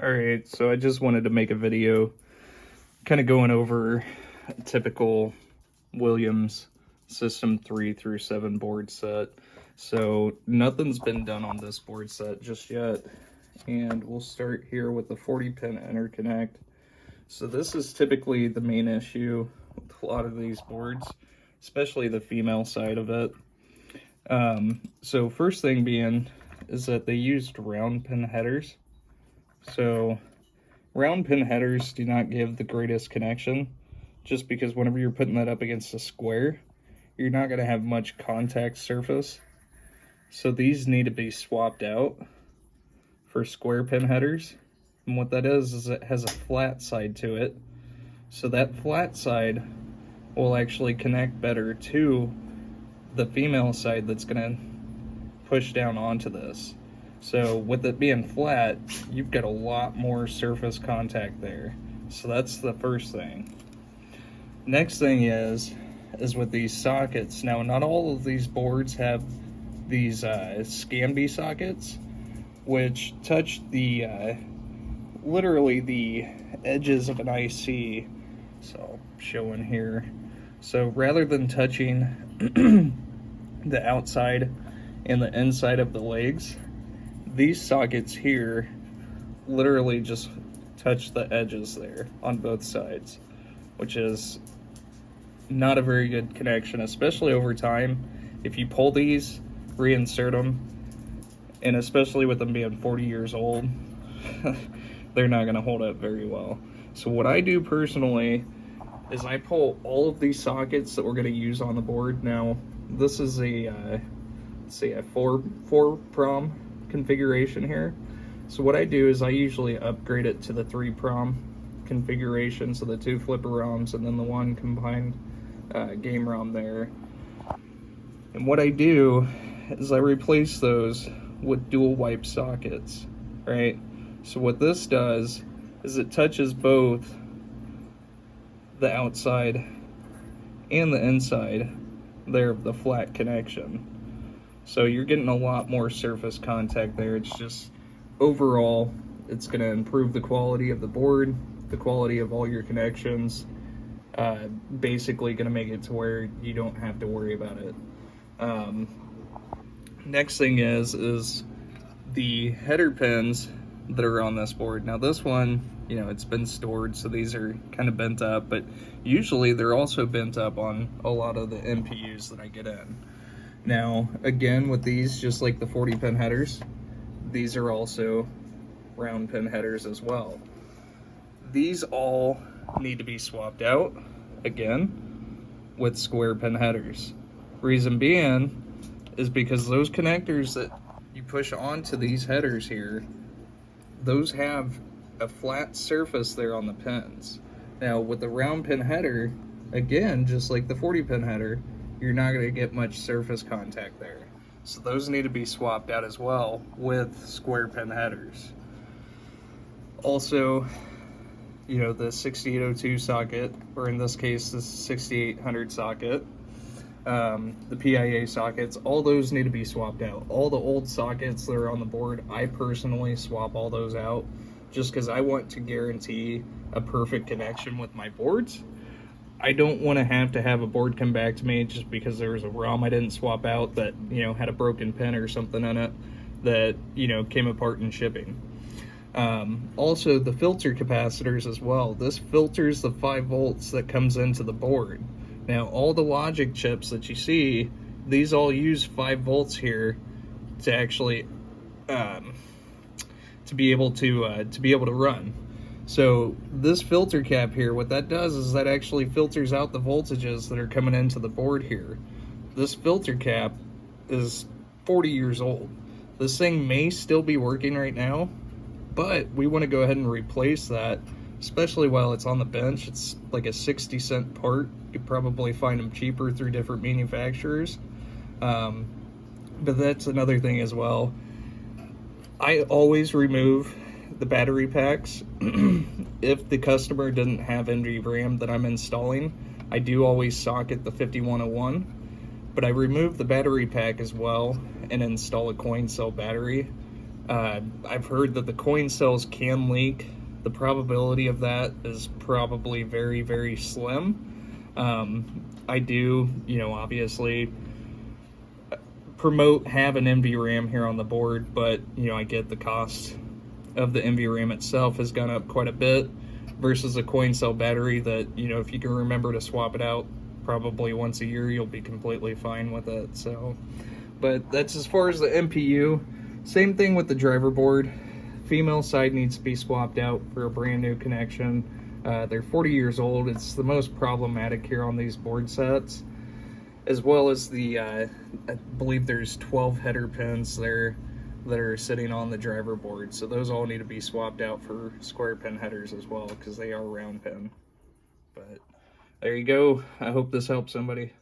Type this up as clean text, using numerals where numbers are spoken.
Alright, so I just wanted to make a video kind of going over a typical Williams System 3 through 7 board set. So nothing's been done on this board set just yet. And we'll start here with the 40-pin interconnect. So this is typically the main issue with a lot of these boards, especially the female side of it. So first thing being is that they used round pin headers. So round pin headers do not give the greatest connection, just because whenever you're putting that up against a square, you're not going to have much contact surface. So these need to be swapped out for square pin headers. And what that is it has a flat side to it. So that flat side will actually connect better to the female side that's going to push down onto this. So with it being flat, you've got a lot more surface contact there. So that's the first thing. Next thing is with these sockets. Now, not all of these boards have these Scambi sockets, which touch the literally the edges of an IC. So I'll show in here. So rather than touching the outside and the inside of the legs, these sockets here literally just touch the edges there on both sides, which is not a very good connection, especially over time. If you pull these, reinsert them, and especially with them being 40 years old, they're not going to hold up very well. So what I do personally is I pull all of these sockets that we're going to use on the board. Now, this is a, let's see, a four prom configuration here. So what I do is I usually upgrade it to the 3-prom configuration, so the 2 flipper ROMs and then the 1 combined game ROM there. And what I do is I replace those with dual wipe sockets, right? So what this does is it touches both the outside and the inside there of the flat connection. So you're getting a lot more surface contact there. It's just, overall, it's going to improve the quality of the board, the quality of all your connections, basically going to make it to where you don't have to worry about it. Next thing is the header pins that are on this board. Now this one, you know, it's been stored, so these are kind of bent up, but usually they're also bent up on a lot of the MPUs that I get in. Now, again, with these, just like the 40-pin headers, these are also round pin headers as well. These all need to be swapped out, again, with square pin headers. Reason being is because those connectors that you push onto these headers here, those have a flat surface there on the pins. Now, with the round pin header, again, just like the 40-pin header, you're not going to get much surface contact there. So those need to be swapped out as well with square pin headers. Also, you know, the 6802 socket, or in this case, the 6800 socket, the PIA sockets, all those need to be swapped out. All the old sockets that are on the board, I personally swap all those out just because I want to guarantee a perfect connection with my boards. I don't want to have a board come back to me just because there was a ROM I didn't swap out that, you know, had a broken pin or something in it that, you know, came apart in shipping. Also, the filter capacitors as well. This filters the 5 volts that comes into the board. Now, all the logic chips that you see, these all use 5 volts here to actually to be able to run. So this filter cap here, what that does is that actually filters out the voltages that are coming into the board here. This filter cap is 40 years old. This thing may still be working right now, but we want to go ahead and replace that, especially while it's on the bench. It's like a 60-cent part. You could probably find them cheaper through different manufacturers. But that's another thing as well. I always remove the battery packs. If the customer doesn't have NVRAM that I'm installing, I do always socket the 5101, but I remove the battery pack as well and install a coin cell battery I've heard that the coin cells can leak. The probability of that is probably very, very slim. I do, obviously promote have an NVRAM here on the board, but I get the cost of the NVRAM itself has gone up quite a bit versus a coin cell battery that, if you can remember to swap it out probably once a year, you'll be completely fine with it. So, but that's as far as the MPU. Same thing with the driver board. Female side needs to be swapped out for a brand new connection. They're 40 years old. It's the most problematic here on these board sets, as well as the I believe there's 12 header pins there that are sitting on the driver board, so those all need to be swapped out for square pin headers as well, because they are round pin. But there you go. I hope this helps somebody.